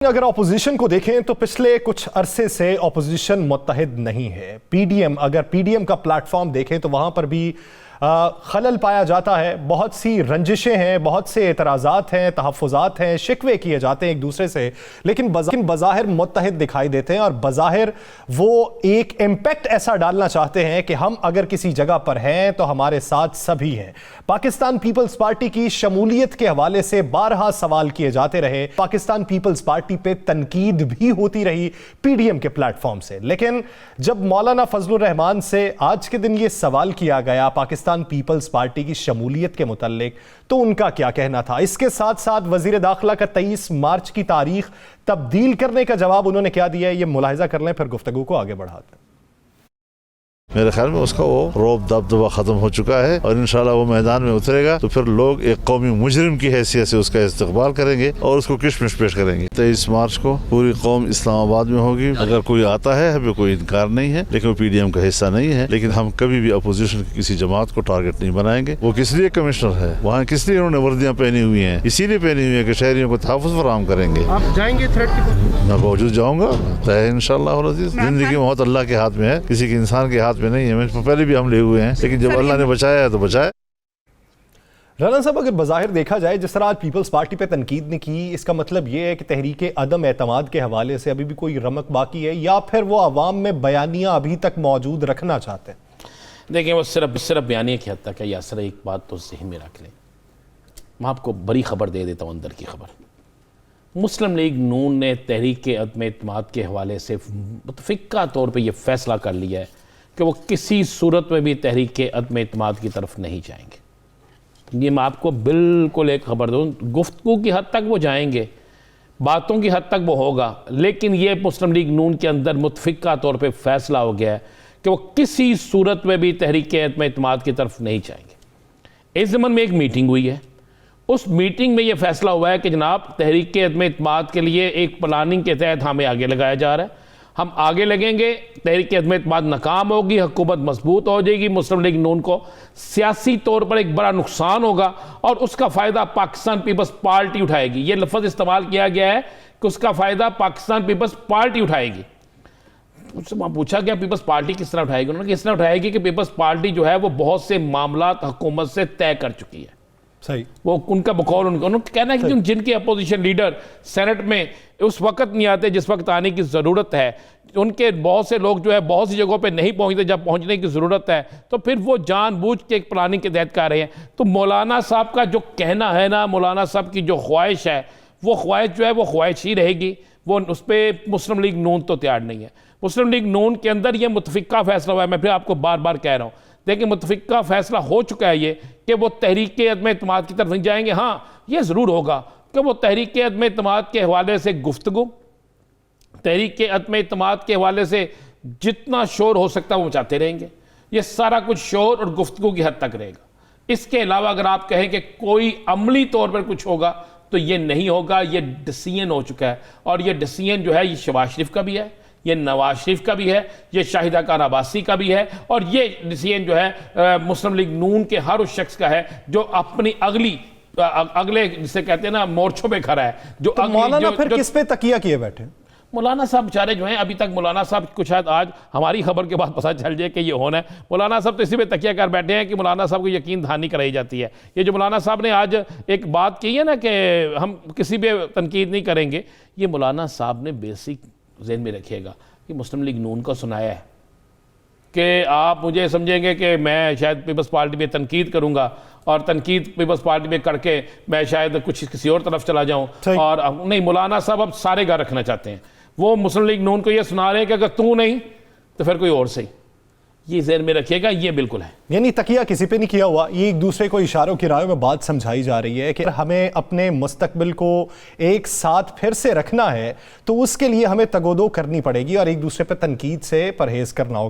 अगर अपोजिशन को देखें तो पिछले कुछ अरसे से अपोजिशन मुत्तहिद नहीं है। अगर पीडीएम का प्लेटफॉर्म देखें तो वहां पर भी खलल पाया जाता है। बहुत सी रंजिशें हैं, बहुत से एतराज़ात हैं, तहफ़्फ़ुज़ात हैं, शिकवे किए जाते हैं एक दूसरे से, लेकिन बज़ाहिर मुत्तहिद दिखाई देते हैं और बज़ाहिर वो एक इम्पैक्ट ऐसा डालना चाहते हैं कि हम अगर किसी जगह पर हैं तो हमारे साथ सभी हैं। पाकिस्तान पीपल्स पार्टी की शमूलियत के हवाले से बारहा सवाल किए जाते रहे। पाकिस्तान पीपल्स पार्टी पे तनकीद भी होती रही पीडीएम के प्लेटफॉर्म से, लेकिन जब मौलाना फजलुर रहमान से आज के दिन ये सवाल किया गया पाकिस्तान पीपल्स पार्टी की शमूलियत के मुताल्लिक, तो उनका क्या कहना था। इसके साथ साथ वजीर दाखिला का 23 मार्च की तारीख तब्दील करने का जवाब उन्होंने क्या दिया है, ये मुलाहिजा कर लें, फिर गुफ्तगू को आगे बढ़ाते हैं। मेरे ख्याल में उसका वो रौब दबदबा खत्म हो चुका है और इंशाल्लाह वो मैदान में उतरेगा तो फिर लोग एक कौमी मुजरिम की हैसियत से उसका इस्तकबाल करेंगे और उसको किशमिश पेश करेंगे। 23 मार्च को पूरी कौम इस्लामाबाद में होगी। अगर कोई आता है, हमें कोई इनकार नहीं है, लेकिन वो पीडीएम का हिस्सा नहीं है। लेकिन हम कभी भी अपोजिशन की किसी जमात को टारगेट नहीं बनाएंगे। वो किस लिए कमिश्नर है, वहाँ किस लिए उन्होंने वर्दियाँ पहनी हुई हैं, इसीलिए पहनी हुई है कि शहरियों को तहफ़्फ़ुज़ फराहम करेंगे। आप जाएंगे थ्रेड की? मैं बावजूद जाऊँगा, तय इंशाअल्लाह। जिंदगी मौत अल्लाह के हाथ में है, किसी के इंसान के हाथ में नहीं है। मैं भी हमले हुए हैं, लेकिन जब अल्लाह ने बचाया है तो बचाया। राना साहब, अगर बज़ाहिर देखा जाए जिस तरह आज पीपल्स पार्टी पे तनकीद ने की, इसका मतलब यह है कि तहरीक अदम एतमाद के हवाले से अभी भी कोई रमक बाकी है या फिर वो अवाम में बयानियां अभी तक मौजूद रखना चाहते हैं? देखिए, वो सिर्फ बयानिया की हद तक है। यासर, एक बात तो ज़हन में रख लें, मैं आपको बड़ी खबर दे देता हूँ, अंदर की खबर। मुस्लिम लीग नून ने तहरीक अदम एतमाद के हवाले से मुतफ़िक़ा तौर पर यह फैसला कर लिया है कि वो किसी सूरत में भी तहरीक अदम एतमाद की तरफ नहीं जाएंगे। ये मैं आपको बिल्कुल एक खबर दूँ, गुफ्तगू की हद तक वो जाएंगे, बातों की हद तक वो होगा, लेकिन ये मुस्लिम लीग नून के अंदर मुतफ़िक़ा तौर पे फैसला हो गया है कि वो किसी सूरत में भी तहरीक अदम एतमाद की तरफ नहीं जाएंगे। इस ज़मन में एक मीटिंग हुई है, उस मीटिंग में ये फैसला हुआ है कि जनाब तहरीक अदम एतमाद के लिए एक प्लानिंग के तहत हमें आगे लगाया जा रहा है। हम आगे लगेंगे, तहरीक अदम एतमाद नाकाम होगी, हुकूमत मजबूत हो जाएगी, मुस्लिम लीग नून को सियासी तौर पर एक बड़ा नुकसान होगा और उसका फ़ायदा पाकिस्तान पीपल्स पार्टी उठाएगी। ये लफ्ज़ इस्तेमाल किया गया है कि उसका फ़ायदा पाकिस्तान पीपल्स पार्टी उठाएगी। उससे वहाँ पूछा गया पीपल्स पार्टी किस तरह उठाएगी, उन्होंने किस तरह उठाएगी कि पीपल्स पार्टी जो है वो बहुत से मामलात हुकूमत से तय कर चुकी है। सही, वो उनका बकौल उनका कहना है कि जिनके अपोजिशन लीडर सेनेट में उस वक्त नहीं आते जिस वक्त आने की ज़रूरत है, उनके बहुत से लोग जो है बहुत सी जगहों पे नहीं पहुंचते जब पहुंचने की ज़रूरत है, तो फिर वो जानबूझ के एक प्लानिंग के तहत कर रहे हैं। तो मौलाना साहब का जो कहना है ना, मौलाना साहब की जो ख्वाहिश है, वो ख्वाहिश जो है वो ख्वाहिश ही रहेगी। वो उस पर मुस्लिम लीग नून तो तैयार नहीं है। मुस्लिम लीग नून के अंदर ये मुतफ़िक़ा फैसला हुआ है। मैं फिर आपको बार बार कह रहा हूँ, देखिए मुतफ़िक़ा फैसला हो चुका है ये कि वो तहरीक अदम एतमाद की तरफ नहीं जाएंगे। हाँ, ये ज़रूर होगा कि वो तहरीक अदम एतमाद के हवाले से गुफ्तगू, तहरीक अदम एतमाद के हवाले से जितना शोर हो सकता है वो मचाते रहेंगे। ये सारा कुछ शोर और गुफ्तगू की हद तक रहेगा। इसके अलावा अगर आप कहें कि कोई अमली तौर पर कुछ होगा तो ये नहीं होगा। ये डिसीजन हो चुका है और ये डिसीजन जो है ये शहबाज शरीफ का भी है, ये नवाज शरीफ का भी है, ये शाहिदा खान अब्बासी का भी है और ये डिसीजन जो है मुस्लिम लीग नून के हर उस शख्स का है जो अपनी अगले जिसे कहते हैं ना मोर्चों पे खड़ा है। जो तो मौलाना फिर किस पे तकिया किए बैठे? मौलाना साहब बेचारे जो हैं, अभी तक मौलाना साहब को शायद आज हमारी खबर के बाद पता चल जाए कि ये होना है। मौलाना साहब तो इसी पे तकिया कर बैठे हैं कि मौलाना साहब को यकीन दहानी कराई जाती है। ये जो मौलाना साहब ने आज एक बात की है ना कि हम किसी पे तनकीद नहीं करेंगे, ये मौलाना साहब ने बेसिक ज़हन में रखिएगा कि मुस्लिम लीग नून को सुनाया है कि आप मुझे समझेंगे कि मैं शायद पीपल्स पार्टी पे तनकीद करूंगा और तनकीद पीपल्स पार्टी पे करके मैं शायद कुछ किसी और तरफ चला जाऊं। और नहीं, मौलाना साहब अब सारे घर रखना चाहते हैं। वो मुस्लिम लीग नून को ये सुना रहे हैं कि अगर तू नहीं तो फिर कोई और सही। ये ज़हन में रखिएगा, ये बिल्कुल है। यानी तकिया किसी पे नहीं किया हुआ, ये एक दूसरे को इशारों की रायों में बात समझाई जा रही है कि हमें अपने मुस्तकबिल को एक साथ फिर से रखना है तो उसके लिए हमें तगोदो करनी पड़ेगी और एक दूसरे पे तनकीद से परहेज करना होगा।